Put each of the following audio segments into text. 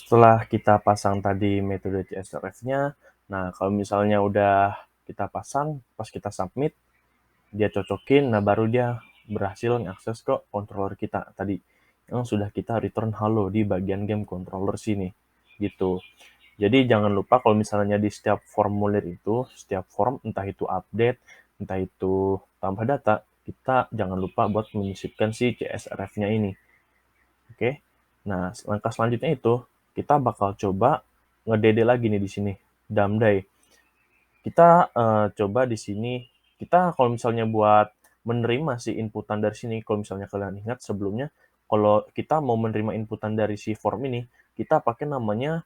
Setelah kita pasang tadi metode CSRF-nya, nah kalau misalnya udah kita pasang, pas kita submit, dia cocokin, nah baru dia berhasil mengakses ke controller kita tadi yang sudah kita return halo di bagian game controller sini gitu. Jadi jangan lupa kalau misalnya di setiap formulir itu, setiap form, entah itu update, entah itu tambah data, kita jangan lupa buat menyisipkan si CSRF-nya ini. Oke. Nah, langkah selanjutnya itu kita bakal coba ngedede lagi nih di sini, damdai. Kita coba di sini, kita kalau misalnya buat menerima si inputan dari sini, kalau misalnya kalian ingat sebelumnya, kalau kita mau menerima inputan dari si form ini, kita pakai namanya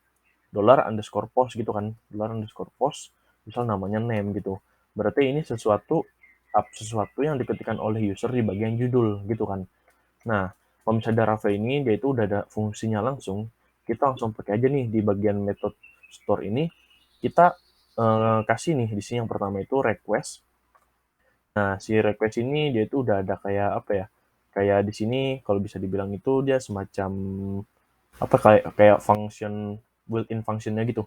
$_post gitu kan, $_post, misal namanya name gitu. Berarti ini sesuatu yang diketikkan oleh user di bagian judul gitu kan. Nah, kalau misalnya Laravel ini dia itu udah ada fungsinya langsung, kita langsung pakai aja nih di bagian method store ini, kita kasih nih di sini yang pertama itu request. Nah, si request ini dia itu udah ada kayak apa ya? Kayak di sini kalau bisa dibilang itu dia semacam apa kayak kayak function built-in functionnya gitu.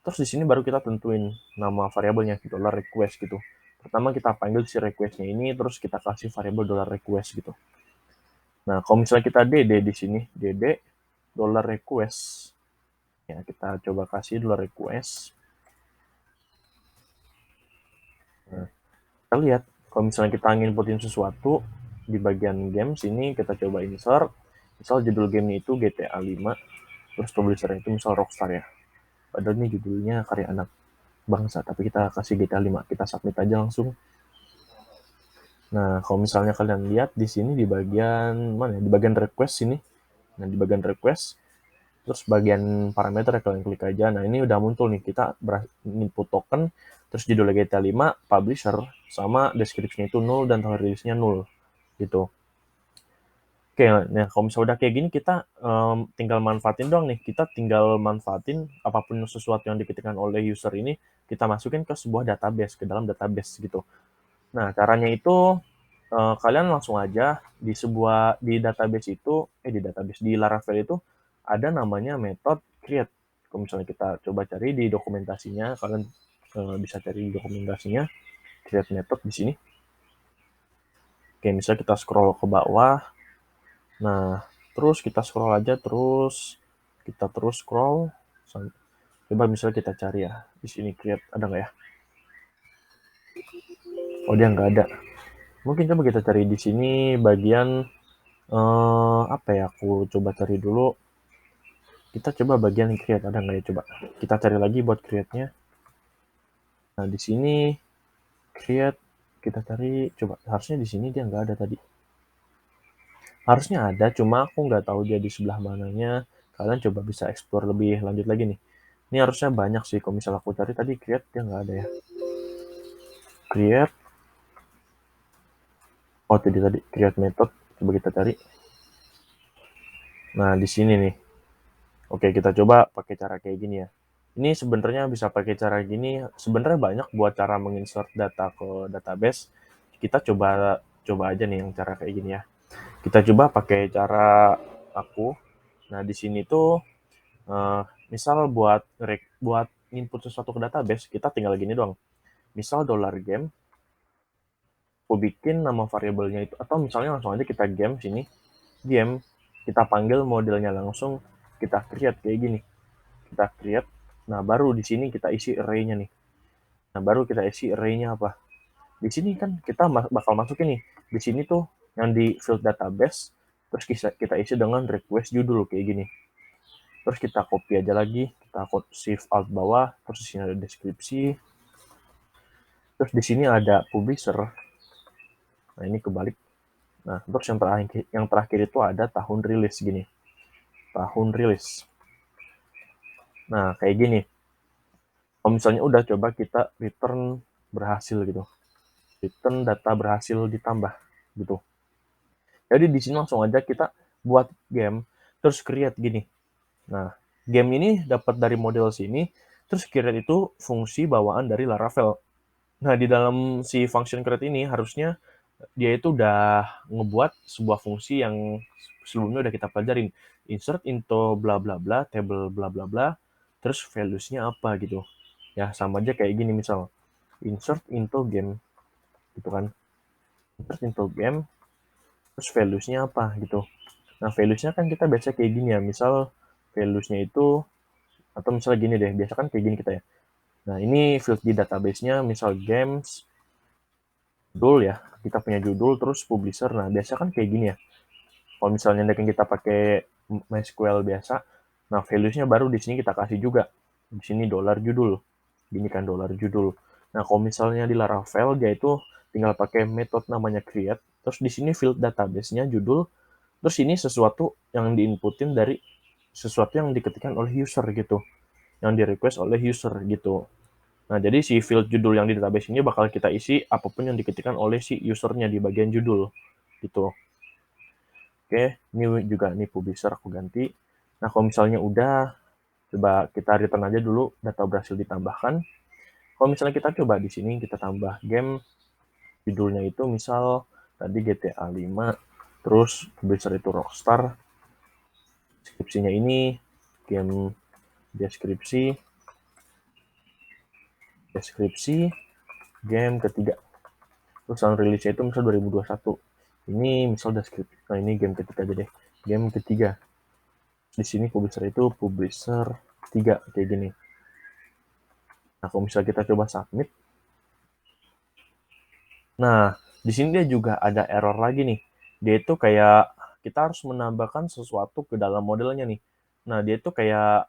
Terus di sini baru kita tentuin nama variabelnya $request gitu. Pertama kita panggil si requestnya ini, terus kita kasih variabel $request gitu. Nah, kalau misalnya kita dd di sini, dd $request, ya kita coba kasih $request. Nah, kita lihat kalau misalnya kita nginputin sesuatu di bagian game sini, kita coba insert. Misal judul gamenya itu GTA 5, terus publisher itu misal Rockstar ya. Padahal ini judulnya karya anak bangsa, tapi kita kasih GTA 5, kita submit aja langsung. Nah, kalau misalnya kalian lihat di sini di bagian mana ya? Di bagian request sini. Nah, di bagian request, terus bagian parameter kalian klik aja. Nah, ini udah muncul nih, kita input token, terus judul GTA 5, publisher, sama deskripsinya itu 0 dan tanggal rilisnya 0 gitu. Oke, nah kalau misalnya udah kayak gini kita tinggal manfaatin doang nih. Kita tinggal manfaatin apapun sesuatu yang diketikkan oleh user ini, kita masukin ke sebuah database, ke dalam database gitu. Nah, caranya itu kalian langsung aja di database itu, di Laravel itu ada namanya method create. Kalau misalnya kita coba cari di dokumentasinya, kalian bisa cari di dokumentasinya create method di sini. Oke, misalnya kita scroll ke bawah. Nah, terus kita scroll aja kita terus scroll. Coba misalnya kita cari ya di sini create ada nggak ya? Oh, dia nggak ada. Mungkin coba kita cari di sini bagian apa ya? Aku coba cari dulu. Kita coba bagian create ada nggak ya? Coba kita cari lagi buat create-nya. Nah, di sini create kita cari, coba harusnya di sini dia nggak ada tadi. Harusnya ada, cuma aku nggak tahu dia di sebelah mananya. Kalian coba bisa explore lebih lanjut lagi nih. Ini harusnya banyak sih, kalau misalnya aku cari tadi create dia nggak ada ya. Create, oh tadi create method, coba kita cari. Nah, di sini nih. Oke, kita coba pakai cara kayak gini ya. Ini sebenarnya bisa pakai cara gini, sebenarnya banyak buat cara menginsert data ke database. Kita coba aja nih yang cara kayak gini ya. Kita coba pakai cara aku. Nah, di sini tuh eh, misal buat input sesuatu ke database, kita tinggal gini doang. Misal $game, aku bikin nama variabelnya itu, atau misalnya langsung aja kita game, kita panggil modelnya langsung, kita create kayak gini. Kita create, nah baru di sini kita isi array-nya nih. Nah, baru kita isi array-nya apa? Di sini kan kita bakal masukin nih. Di sini tuh yang di field database, terus kita isi dengan request judul kayak gini. Terus kita copy aja lagi, kita shift alt bawah, terus di sini ada deskripsi. Terus di sini ada publisher. Nah, ini kebalik. Nah, terus yang terakhir itu ada tahun rilis gini. Tahun rilis. Nah, kayak gini. Kalau misalnya udah coba kita return berhasil gitu. Return data berhasil ditambah gitu. Jadi di sini langsung aja kita buat game, terus create gini. Nah, game ini dapat dari model sini, terus create itu fungsi bawaan dari Laravel. Nah, di dalam si function create ini harusnya dia itu udah ngebuat sebuah fungsi yang sebelumnya udah kita pelajarin, insert into bla bla bla, table bla bla bla, terus values-nya apa gitu. Ya, sama aja kayak gini misal, insert into game, gitu kan. Insert into game, terus values-nya apa gitu. Nah, values-nya kan kita biasa kayak gini ya, misal values-nya itu, atau misalnya gini deh, biasa kan kayak gini kita ya. Nah, ini field di database-nya, misal games, judul ya, kita punya judul, terus publisher. Nah, biasa kan kayak gini ya. Kalau misalnya kita pakai MySQL biasa, nah values-nya baru di sini kita kasih juga. Di sini dolar judul. Gini kan dolar judul. Nah, kalau misalnya di Laravel, dia itu tinggal pakai metode namanya create, terus di sini field database-nya judul, terus ini sesuatu yang diinputin dari sesuatu yang diketikkan oleh user gitu, yang di request oleh user gitu. Nah, jadi si field judul yang di database ini bakal kita isi apapun yang diketikkan oleh si usernya di bagian judul gitu. Oke, ini juga nih publisher aku ganti. Nah, kalau misalnya udah, coba kita return aja dulu data berhasil ditambahkan. Kalau misalnya kita coba di sini kita tambah game, judulnya itu misal tadi GTA 5, terus publisher itu Rockstar, deskripsinya ini game deskripsi game ketiga. Terus tahun rilisnya itu misal 2021. Ini misal deskripsi. Nah, ini game ketiga aja deh. Game ketiga. Di sini publisher itu publisher 3 kayak gini. Nah, kalau misalnya kita coba submit. Nah, di sini dia juga ada error lagi nih. Dia itu kayak kita harus menambahkan sesuatu ke dalam modelnya nih. Nah, dia itu kayak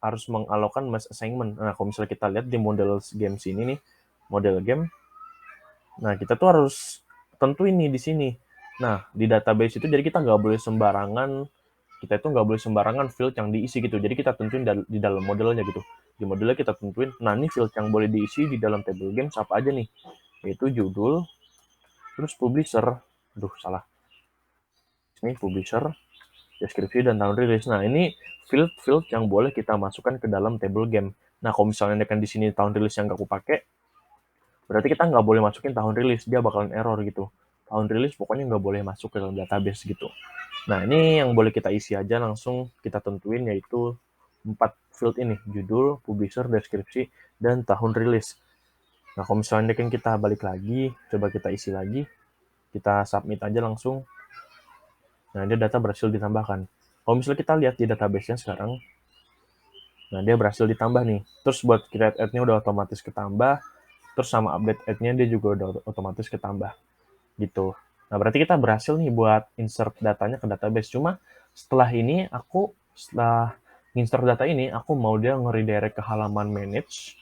harus mengalokkan mass assignment. Nah, kalau misalnya kita lihat di model game sini nih, model game. Nah, kita tuh harus tentuin nih di sini. Nah, di database itu jadi kita nggak boleh sembarangan, kita itu nggak boleh sembarangan field yang diisi gitu. Jadi kita tentuin di dalam modelnya gitu. Di modelnya kita tentuin, nah ini field yang boleh diisi di dalam table game apa aja nih. Yaitu judul, terus publisher, aduh salah. Ini publisher, deskripsi, dan tahun rilis. Nah, ini field-field yang boleh kita masukkan ke dalam table game. Nah, kalau misalnya kan di sini tahun rilis yang nggak aku pakai, berarti kita nggak boleh masukin tahun rilis, dia bakalan error gitu. Tahun rilis pokoknya nggak boleh masuk ke dalam database gitu. Nah, ini yang boleh kita isi aja langsung kita tentuin, yaitu 4 field ini, judul, publisher, deskripsi, dan tahun rilis. Nah, kalau misalnya kan kita balik lagi, coba kita isi lagi, kita submit aja langsung. Nah, dia data berhasil ditambahkan. Kalau misalnya kita lihat di database-nya sekarang, nah dia berhasil ditambah nih. Terus buat create add-nya udah otomatis ketambah, terus sama update add-nya dia juga udah otomatis ketambah gitu. Nah, berarti kita berhasil nih buat insert datanya ke database. Cuma setelah insert data ini, aku mau dia nge-redirect ke halaman manage,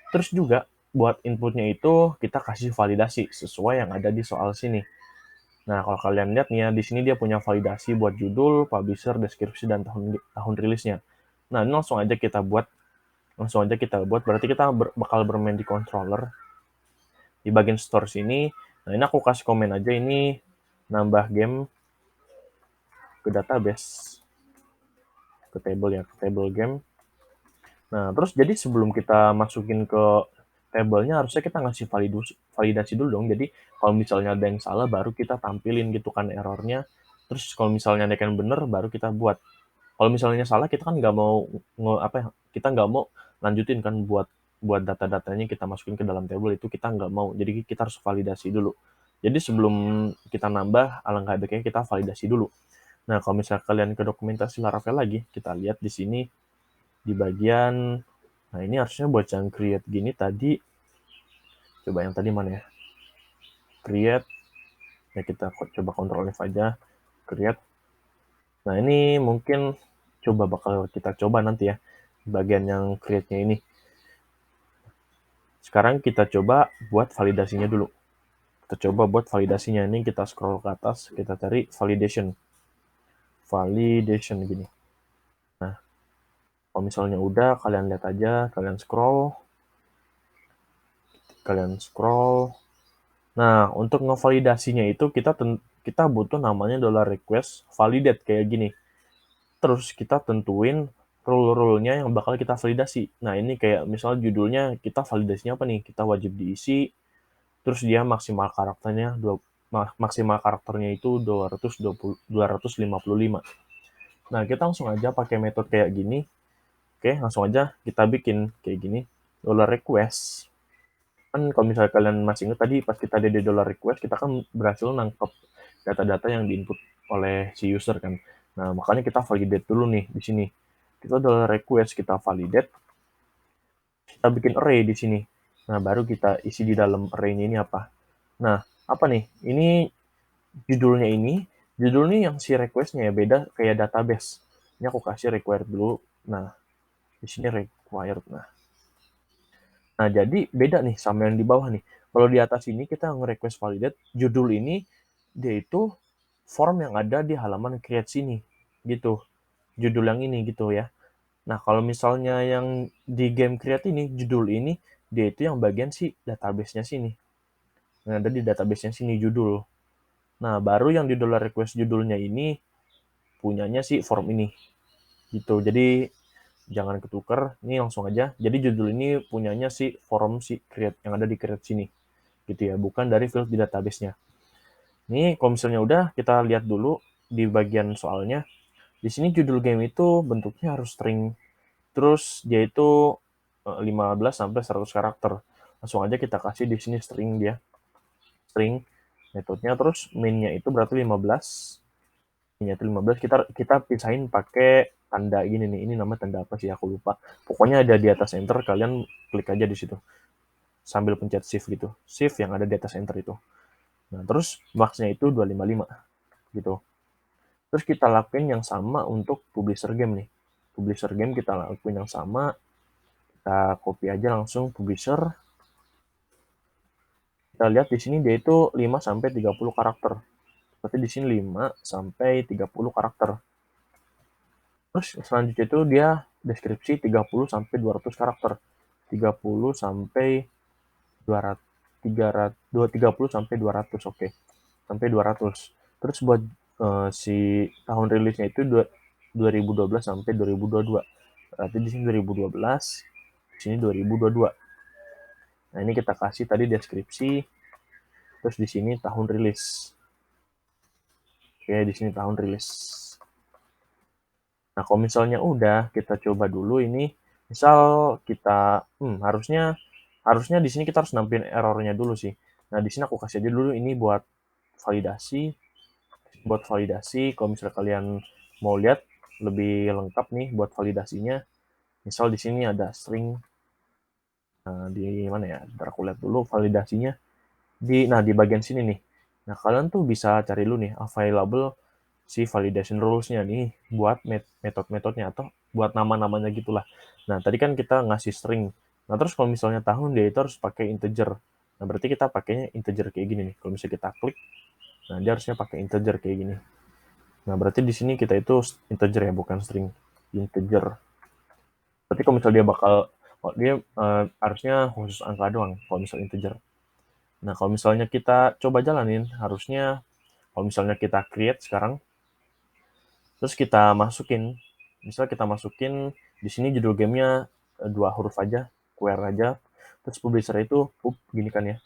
terus juga buat inputnya itu kita kasih validasi sesuai yang ada di soal sini. Nah, kalau kalian lihat nih ya, di sini dia punya validasi buat judul, publisher, deskripsi, dan tahun rilisnya. Nah, ini langsung aja kita buat. Berarti kita bakal bermain di controller. Di bagian store sini, nah ini aku kasih komen aja ini nambah game ke database, ke table game. Nah, terus jadi sebelum kita masukin ke tabelnya harusnya kita ngasih validasi dulu dong. Jadi kalau misalnya ada yang salah baru kita tampilin gitu kan errornya. Terus kalau misalnya ada yang bener baru kita buat. Kalau misalnya salah kita kan nggak mau kita nggak mau lanjutin kan buat data-datanya kita masukin ke dalam table itu kita nggak mau. Jadi kita harus validasi dulu. Jadi sebelum kita nambah, alangkah baiknya kita validasi dulu. Nah, kalau misalnya kalian ke dokumentasi Laravel lagi, kita lihat di sini di bagian, nah ini harusnya buat yang create gini tadi, coba yang tadi mana ya? Create, ya kita coba Ctrl F aja, create. Nah, ini mungkin bakal kita coba nanti ya, bagian yang create-nya ini. Sekarang kita coba buat validasinya dulu. Kita coba buat validasinya. Ini kita scroll ke atas, kita cari validation. Validation gini. Nah, kalau misalnya udah, kalian lihat aja, kalian scroll. Nah, untuk ngevalidasinya itu kita butuh namanya $request validate kayak gini. Terus kita tentuin rule-rule-nya yang bakal kita validasi. Nah, ini kayak misal judulnya kita validasinya apa nih? Kita wajib diisi, terus dia maksimal maksimal karakternya itu 255. Nah, kita langsung aja pakai metode kayak gini. Oke, langsung aja kita bikin kayak gini. Dollar request. Kan kalau misalnya kalian masih ingat tadi pas kita ada di dollar request, kita kan berhasil nangkep data-data yang diinput oleh si user kan. Nah, makanya kita validate dulu nih di sini. Kita dollar request, kita validate, kita bikin array di sini. Nah, baru kita isi di dalam array-nya ini apa. Nah, apa nih? Ini judulnya yang si request-nya ya beda kayak database. Ini aku kasih required dulu. Nah, di sini required. Nah, jadi beda nih sama yang di bawah nih. Kalau di atas ini kita nge-request validate, judul ini dia itu form yang ada di halaman create sini. Gitu. Judul yang ini gitu ya. Nah, kalau misalnya yang di game create ini, judul ini, dia itu yang bagian si database-nya sini. Yang ada di database-nya sini judul. Nah, baru yang di dollar request judulnya ini punyanya si form ini. Gitu. Jadi jangan ketuker, ini langsung aja. Jadi judul ini punyanya si form si create yang ada di create sini. Gitu ya, bukan dari field di database-nya. Ini kalau misalnya udah, kita lihat dulu di bagian soalnya. Di sini judul game itu bentuknya harus string. Terus dia itu 15 sampai 100 karakter. Langsung aja kita kasih di sini string dia. String metodenya, terus main-nya itu berarti 15. Main-nya itu 15, kita pisahin pakai tanda gini nih. Ini nama tanda apa sih aku lupa. Pokoknya ada di atas enter, kalian klik aja di situ. Sambil pencet shift gitu. Shift yang ada di atas enter itu. Nah, terus max-nya itu 255 gitu. Terus kita lakuin yang sama untuk publisher game nih. Publisher game kita lakuin yang sama. Kita copy aja langsung publisher. Kita lihat di sini dia itu 5 sampai 30 karakter. Berarti di sini 5 sampai 30 karakter. Terus selanjutnya itu dia deskripsi 30 sampai 200 karakter. 30 sampai 200 30 sampai 200, oke. Sampai 200. Terus buat si tahun rilisnya itu 2012 sampai 2022. Berarti di sini 2012, di sini 2022. Nah, ini kita kasih tadi deskripsi, terus di sini tahun rilis. Oke, di sini tahun rilis. Nah, kalau misalnya udah, kita coba dulu ini. Misal kita, harusnya di sini kita harus nampilin errornya dulu sih. Nah, di sini aku kasih aja dulu ini buat validasi. Buat validasi, kalau misalnya kalian mau lihat lebih lengkap nih buat validasinya. Misal di sini ada string. Nah, di mana ya? Ntar aku lihat dulu validasinya. Di bagian sini nih. Nah, kalian tuh bisa cari dulu nih available si validation rules-nya nih buat metode-metodenya atau buat nama-namanya gitulah. Nah, tadi kan kita ngasih string. Nah, terus kalau misalnya tahun dia itu harus pakai integer. Nah, berarti kita pakainya integer kayak gini nih. Kalau misalnya kita klik, nah dia harusnya pakai integer kayak gini. Nah, berarti di sini kita itu integer ya, bukan string. Integer. Berarti kalau misalnya dia harusnya khusus angka doang kalau misalnya integer. Nah, kalau misalnya kita coba jalanin, harusnya kalau misalnya kita create sekarang, terus kita masukin, misal kita masukin di sini judul gamenya 2 huruf aja, queer aja, terus publisher itu gini kan ya,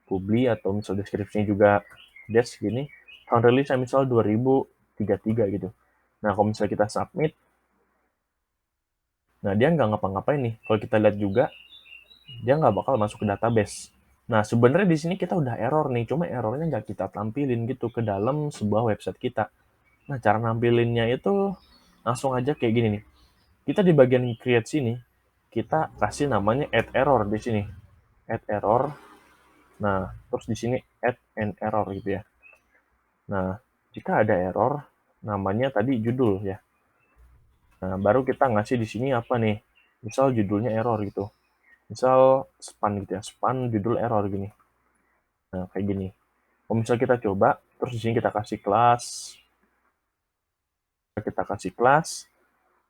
publi atau misal deskripsinya juga dash gini, tahun rilisnya misal 2033 gitu. Nah, kalau misalnya kita submit, nah dia nggak ngapa-ngapain nih. Kalau kita lihat juga, dia nggak bakal masuk ke database. Nah, sebenarnya di sini kita udah error nih, cuma errornya nggak kita tampilin gitu ke dalam sebuah website kita. Nah, cara nampilinnya itu langsung aja kayak gini nih. Kita di bagian create sini, kita kasih namanya add error di sini. Add error. Nah, terus di sini add an error gitu ya. Nah, jika ada error, namanya tadi judul ya. Nah, baru kita ngasih di sini apa nih? Misal judulnya error gitu. Misal span gitu ya, span judul error gini. Nah, kayak gini. Kalau misal kita coba, terus di sini kita kasih kelas,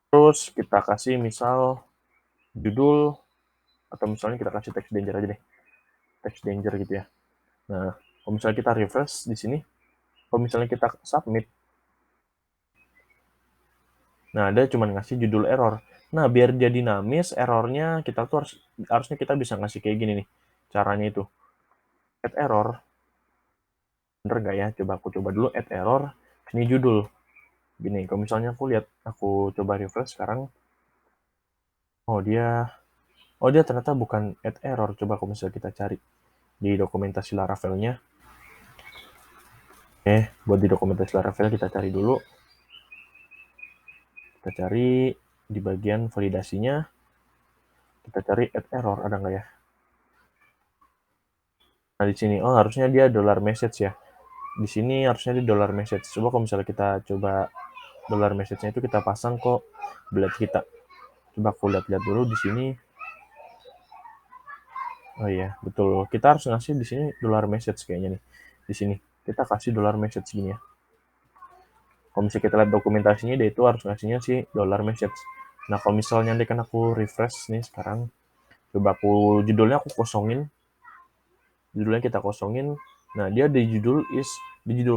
terus kita kasih misal judul, atau misalnya kita kasih text danger aja deh. Text danger gitu ya. Nah, kalau misalnya kita refresh di sini, kalau misalnya kita submit, nah dia cuma ngasih judul error. Nah, biar dia dinamis, errornya kita tuh harusnya kita bisa ngasih kayak gini nih. Caranya itu. Add error. bener nggak ya? Coba aku coba dulu add error, ini judul. Gini, kalau misalnya aku coba refresh sekarang, oh dia ternyata bukan add error. Coba kalau misalnya kita cari di dokumentasi Laravel-nya. Buat di dokumentasi Laravel kita cari dulu. Kita cari di bagian validasinya, kita cari add error, ada nggak ya? Nah, di sini, harusnya dia $message ya. Di sini harusnya di $message. Coba kalau misalnya kita coba $message-nya itu kita pasang kok blade kita. Coba aku lihat-lihat dulu di sini. Oh iya, betul. Kita harus ngasih di sini $message kayaknya nih. Di sini kita kasih $message gini ya. Kalau misalnya kita lihat dokumentasinya, dia itu harus ngasihnya sih $message. Nah, kalau misalnya nanti kan aku refresh nih sekarang, coba judulnya aku kosongin. Judulnya kita kosongin. Nah, dia di judul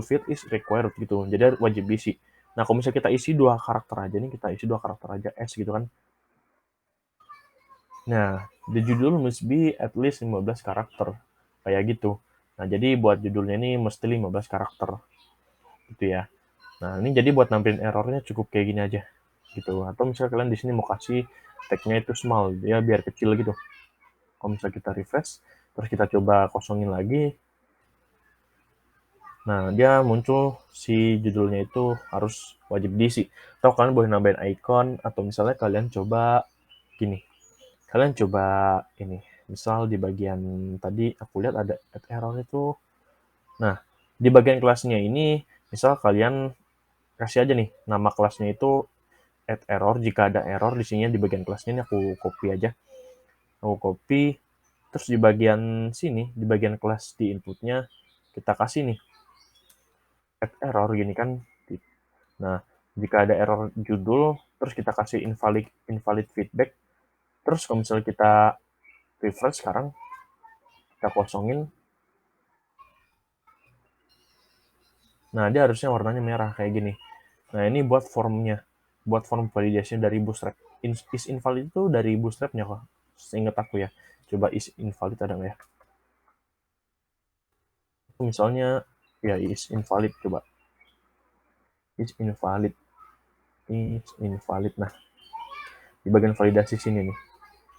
field is required gitu. Jadi wajib diisi. Nah, kalau misalnya kita isi 2 karakter aja nih, kita isi 2 karakter aja S gitu kan. Nah, the judul must be at least 15 karakter. Kayak gitu. Nah, jadi buat judulnya ini mesti 15 karakter. Gitu ya. Nah, ini jadi buat nampilin errornya cukup kayak gini aja. Gitu. Atau misalnya kalian di sini mau kasih tag-nya itu small, ya biar kecil gitu. Kalau misalnya kita refresh, terus kita coba kosongin lagi. Nah, dia muncul si judulnya itu harus wajib diisi. Atau kalian boleh nambahin icon, atau misalnya kalian coba gini. Kalian coba ini, misal di bagian tadi aku lihat ada error itu. Nah, di bagian kelasnya ini, misal kalian kasih aja nih, nama kelasnya itu add error. Jika ada error di sini di bagian kelasnya ini aku copy aja. Aku copy, terus di bagian sini, di bagian kelas di inputnya, kita kasih nih, add error gini kan. Nah, jika ada error judul, terus kita kasih invalid feedback, terus kalau misalnya kita refresh sekarang, kita kosongin. Nah, dia harusnya warnanya merah kayak gini. Nah, ini buat formnya. Buat form validasi dari Bootstrap. Is invalid itu dari Bootstrap-nya kok. Seingat aku ya. Coba is invalid ada nggak ya? Misalnya, ya is invalid. Coba. Is invalid. Is invalid. Nah, di bagian validasi sini nih.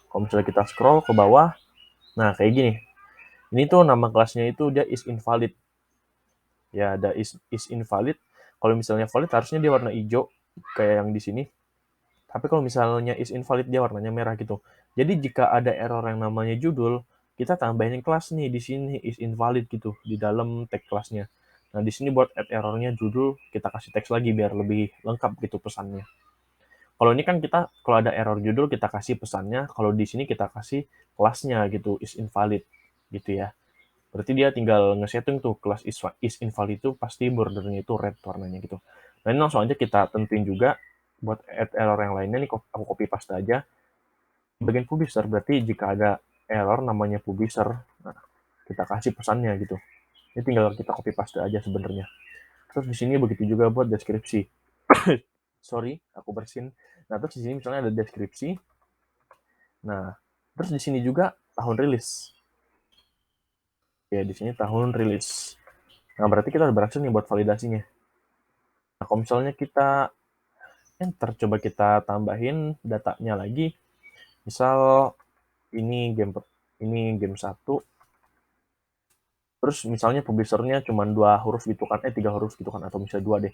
Kalau misalnya kita scroll ke bawah, nah kayak gini. Ini tuh nama kelasnya itu dia is invalid. Ya, ada is invalid. Kalau misalnya valid harusnya dia warna hijau kayak yang di sini. Tapi kalau misalnya is invalid dia warnanya merah gitu. Jadi jika ada error yang namanya judul, kita tambahin kelas nih di sini is invalid gitu di dalam tag kelasnya. Nah, di sini buat add errornya judul, kita kasih teks lagi biar lebih lengkap gitu pesannya. Kalau ini kan kita kalau ada error judul kita kasih pesannya, kalau di sini kita kasih kelasnya gitu is invalid gitu ya. Berarti dia tinggal nge-setting tuh kelas is invalid itu pasti bordernya itu red warnanya gitu. Nah, ini langsung aja kita tentuin juga buat add error yang lainnya nih, aku copy paste aja. Bagian publisher berarti jika ada error namanya publisher, nah, kita kasih pesannya gitu. Ini tinggal kita copy paste aja sebenarnya. Terus di sini begitu juga buat deskripsi. Sorry, aku bersin. Nah, terus di sini misalnya ada deskripsi. Nah, terus di sini juga tahun rilis. Ya, di sini tahun rilis. Nah, berarti kita udah berhasil nih buat validasinya. Nah, kalau misalnya kita enter, coba kita tambahin datanya lagi. Misal ini game 1. Terus misalnya publishernya cuma 2 huruf gitu kan, 3 huruf gitu kan, atau misalnya 2 deh.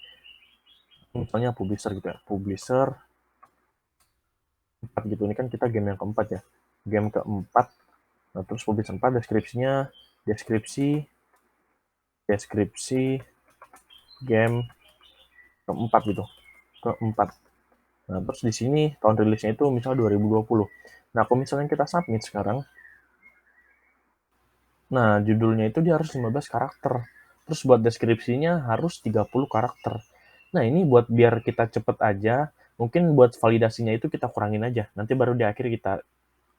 Misalnya publisher gitu ya, publisher 4 gitu. Ini kan kita game yang keempat ya. Game keempat. Nah, terus publisher 4 deskripsinya, deskripsi game keempat gitu. Keempat. Nah, terus di sini tahun rilisnya itu misalnya 2020. Nah, kalau misalnya kita submit sekarang, nah judulnya itu dia harus 15 karakter. Terus buat deskripsinya harus 30 karakter. Nah, ini buat biar kita cepet aja, mungkin buat validasinya itu kita kurangin aja. Nanti baru di akhir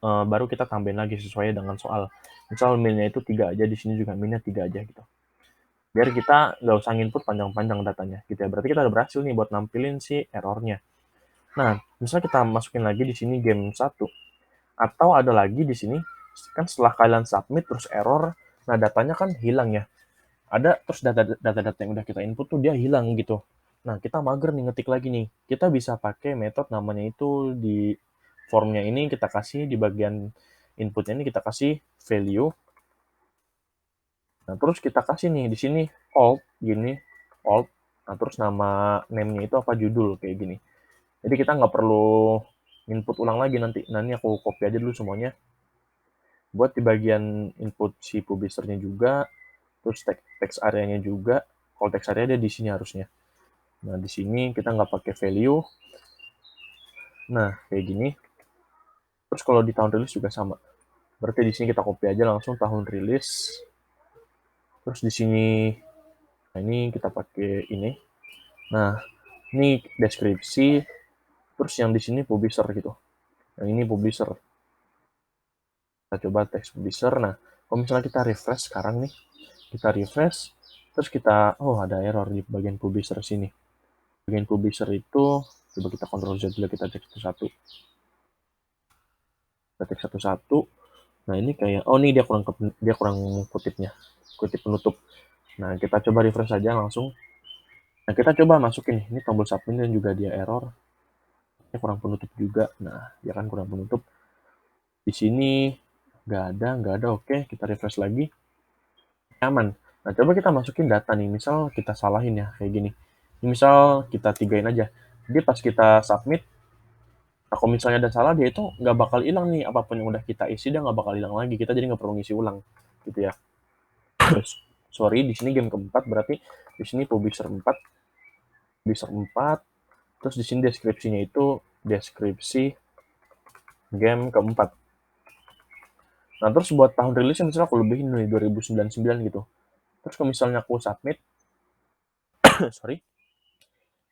baru kita tambahin lagi sesuai dengan soal. Misal minnya itu 3 aja, di sini juga minnya 3 aja gitu. Biar kita nggak usah input panjang-panjang datanya gitu ya. Berarti kita udah berhasil nih buat nampilin si errornya. Nah, misalnya kita masukin lagi di sini game 1, atau ada lagi di sini, kan setelah kalian submit terus error, nah datanya kan hilang ya. ada terus data-data yang udah kita input tuh dia hilang gitu. Nah, kita mager nih ngetik lagi nih. Kita bisa pakai metode namanya itu di formnya ini kita kasih di bagian inputnya ini kita kasih value. Nah, terus kita kasih nih di sini alt gini, alt. Nah, terus nama name-nya itu apa judul kayak gini. Jadi kita nggak perlu input ulang lagi nanti. Nah, ini aku copy aja dulu semuanya. Buat di bagian input si publisher-nya juga, terus text area-nya juga. Kalau text area dia di sini harusnya. Nah, di sini kita nggak pakai value. Nah, kayak gini. Terus kalau di tahun rilis juga sama. Berarti di sini kita copy aja langsung tahun rilis. Terus di sini, nah ini kita pakai ini. Nah, ini deskripsi. Terus yang di sini publisher gitu. Yang ini publisher. Kita coba teks publisher. Nah, kalau misalnya kita refresh sekarang nih, kita refresh, terus kita, oh ada error di bagian publisher sini. Bagian publisher itu, coba kita Ctrl Z dulu, kita cek satu-satu. Kita cek satu-satu. Nah ini kayak, oh ini dia kurang kutipnya, kutip penutup. Nah kita coba refresh aja langsung. Nah kita coba masukin ini tombol submit dan juga dia error. Ini kurang penutup juga. Nah dia kan kurang penutup. Di sini nggak ada. Oke, kita refresh lagi. Aman. Nah coba kita masukin data nih. Misal kita salahin ya kayak gini. Misal kita tigain aja. Jadi pas kita submit, nah, kalau misalnya ada salah dia itu nggak bakal hilang nih apapun yang udah kita isi dia nggak bakal hilang lagi. Kita jadi nggak perlu ngisi ulang gitu ya. Sorry, di sini game keempat berarti di sini publisher 4, terus di sini deskripsinya itu deskripsi game keempat. Nah, terus buat tahun rilisnya misalnya aku lebihin nih 2099 gitu. Terus kalau misalnya aku submit, sorry.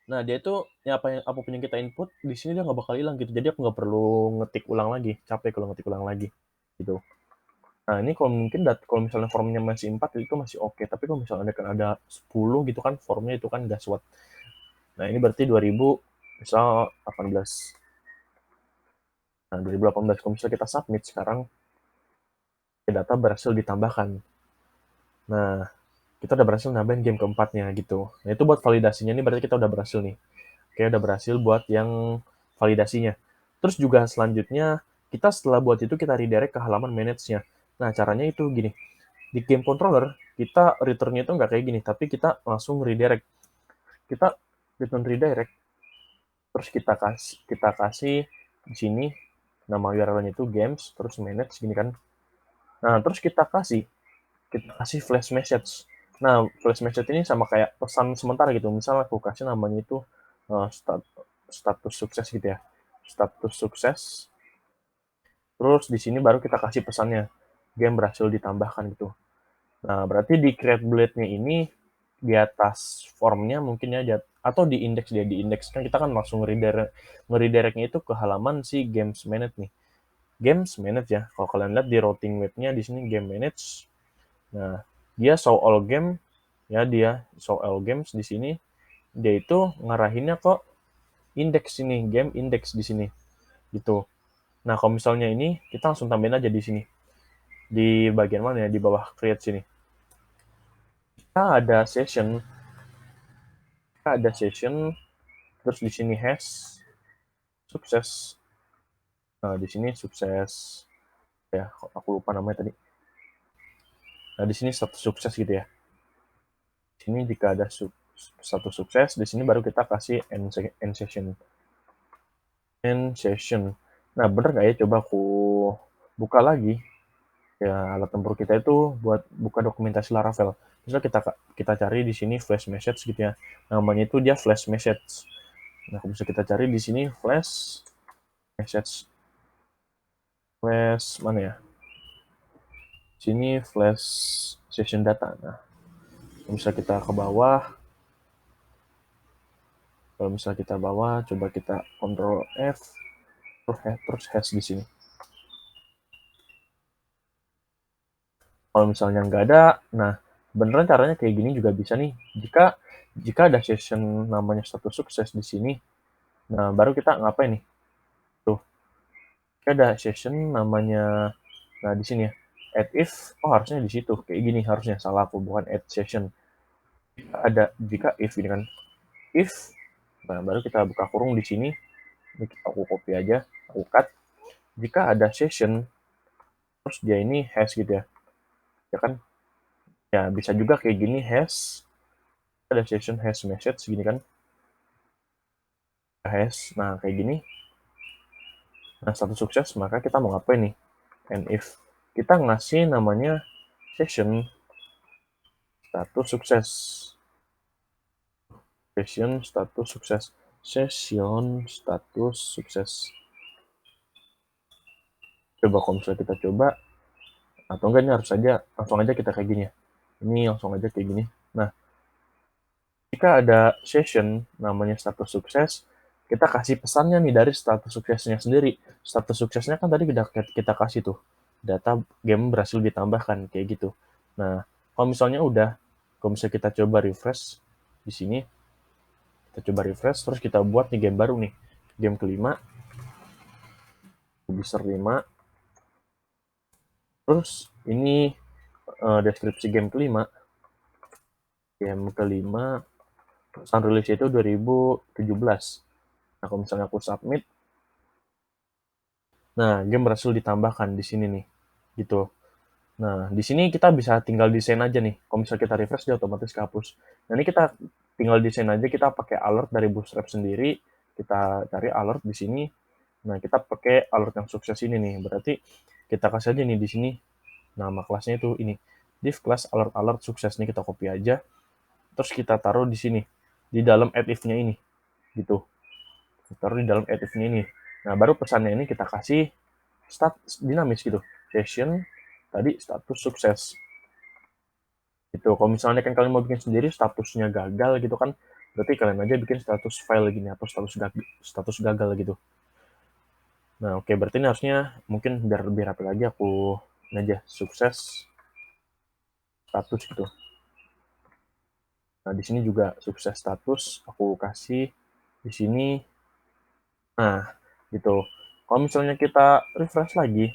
Nah, dia itu ya apapun yang kita input di sini dia nggak bakal hilang gitu. Jadi aku nggak perlu ngetik ulang lagi. Capek kalau ngetik ulang lagi gitu. Nah, ini kalau mungkin kalau misalnya formnya masih 4 itu masih oke. Tapi kalau misalnya ada 10 gitu kan formnya itu kan gaswat. Nah, ini berarti 2000 misal 18. Nah, 2018 kalau misalnya kita submit sekarang data berhasil ditambahkan. Nah, kita udah berhasil nambahin game keempatnya gitu. Nah, itu buat validasinya nih berarti kita udah berhasil nih. Kayak udah berhasil buat yang validasinya. Terus juga selanjutnya, kita setelah buat itu kita redirect ke halaman manage-nya. Nah, caranya itu gini. Di game controller, kita return-nya itu nggak kayak gini, tapi kita langsung redirect. Kita return redirect, terus kita kasih di sini nama URL-nya itu games, terus manage gini kan. Nah, terus kita kasih flash message. Nah, flash message ini sama kayak pesan sementara gitu. Misalnya aku kasih namanya itu status sukses gitu ya. Status sukses. Terus di sini baru kita kasih pesannya. Game berhasil ditambahkan gitu. Nah, berarti di create blade-nya ini di atas formnya mungkin ya atau di indeks dia di indeks kan kita kan langsung ngeridirect-nya itu ke halaman si games manage nih. Games manage ya. Kalau kalian lihat di routing web-nya di sini game manage. Nah, dia show all game ya dia show all games di sini dia itu ngarahinnya ke indeks ini game index di sini gitu. Nah kalau misalnya ini kita langsung tambahin aja di sini di bagian mana ya di bawah create sini kita ada session terus di sini has sukses. Nah di sini sukses ya aku lupa namanya tadi. Nah di sini status sukses gitu ya. Di sini jika ada status sukses di sini baru kita kasih end session. Nah bener nggak ya coba aku buka lagi ya alat tempur kita itu buat buka dokumentasi Laravel. Misal kita cari di sini flash message gitu ya. Namanya itu dia flash message. Nah, bisa kita cari di sini flash message. Flash mana ya? Sini flash session data. Nah, bisa kita ke bawah. Kalau misalnya kita bawah, coba kita Ctrl F terus hash di sini. Kalau misalnya nggak ada, nah beneran caranya kayak gini juga bisa nih. Jika ada session namanya status sukses di sini, nah baru kita ngapain nih? Tuh, ada session namanya, nah di sini ya, add if, oh harusnya di situ, kayak gini harusnya, salah aku, bukan add session. Jika if ini kan, if, nah baru kita buka kurung di sini, ini aku copy aja, aku cut. Jika ada session, terus dia ini has gitu ya kan, ya bisa juga kayak gini has, ada session has message gini kan, has, nah kayak gini. Nah status sukses, maka kita mau ngapain nih? And if kita ngasih namanya session status sukses, session status sukses, session status sukses. Coba kalau misalnya kita coba, atau enggak ini harus saja langsung aja kita kayak gini ya. Ini langsung aja kayak gini. Nah, jika ada session namanya status sukses, kita kasih pesannya nih dari status suksesnya sendiri. Status suksesnya kan tadi kita kasih tuh, data game berhasil ditambahkan, kayak gitu. Nah, kalau misalnya udah, kalau misalnya kita coba refresh di sini, kita coba refresh, terus kita buat nih game baru nih, game kelima, user 5, terus ini deskripsi game kelima, pesan rilis itu 2017. Nah, kalau misalnya aku submit, nah game berhasil ditambahkan di sini nih, gitu. Nah, di sini kita bisa tinggal desain aja nih. Kalau misalnya kita refresh, dia otomatis kehapus. Nah, ini kita tinggal desain aja, kita pakai alert dari Bootstrap sendiri, kita cari alert di sini. Nah, kita pakai alert yang sukses ini nih. Berarti kita kasih aja nih di sini, nama kelasnya itu ini. Div class alert sukses nih, kita copy aja. Terus kita taruh di sini, di dalam add if-nya ini. Gitu. Kita taruh di dalam add if-nya ini. Nah, baru pesannya ini kita kasih dinamis gitu. Session tadi status sukses. Gitu. Kalau misalnya kan kalian mau bikin sendiri statusnya gagal gitu kan, berarti kalian aja bikin status file gini atau status gagal gitu. Nah, oke, berarti ini harusnya mungkin biar lebih rapi lagi aku ini aja sukses status gitu. Nah, di sini juga sukses status aku kasih di sini. Nah, gitu. Kalau misalnya kita refresh lagi,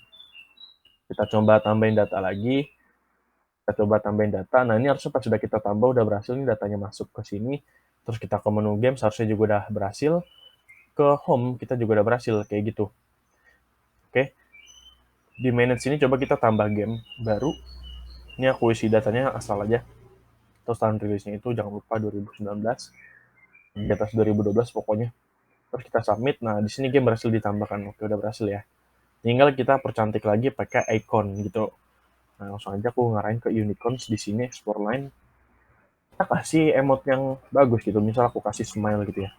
kita coba tambahin data lagi, kita coba tambahin data. Nah, ini harusnya pas sudah kita tambah udah berhasil nih datanya masuk ke sini. Terus kita ke menu game harusnya juga udah berhasil. Ke home kita juga udah berhasil kayak gitu. Oke. Di manage sini coba kita tambah game baru. Ini aku isi datanya asal aja. Terus tahun rilisnya itu jangan lupa 2019. Di atas 2012 pokoknya. Terus kita submit. Nah, di sini game berhasil ditambahkan. Oke, udah berhasil ya. Tinggal kita percantik lagi pakai icon gitu. Nah, langsung aja aku ngarahin ke unicorns di sini explore line. Kita kasih emote yang bagus gitu. Misal aku kasih smile gitu ya.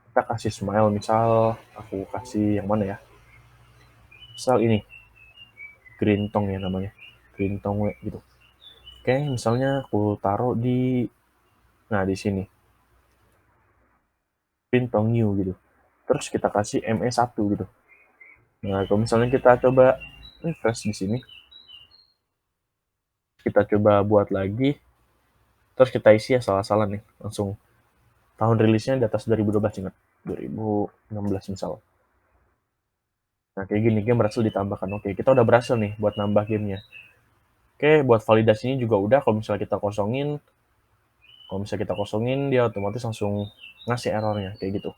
Kita kasih smile, misal aku kasih yang mana ya? Misal ini. Green tong ya namanya. Green tong gitu. Oke, misalnya aku taruh di di sini. Green tong new gitu. Terus kita kasih ME1 gitu. Nah, kalau misalnya kita coba refresh di sini, kita coba buat lagi, terus kita isi ya salah-salah nih, langsung tahun rilisnya di atas 2012 ingat, 2016 misal. Nah, kayak gini, game berhasil ditambahkan. Oke, kita udah berhasil nih buat nambah gamenya. Oke, buat validasinya juga udah, kalau misalnya kita kosongin, dia otomatis langsung ngasih errornya, kayak gitu.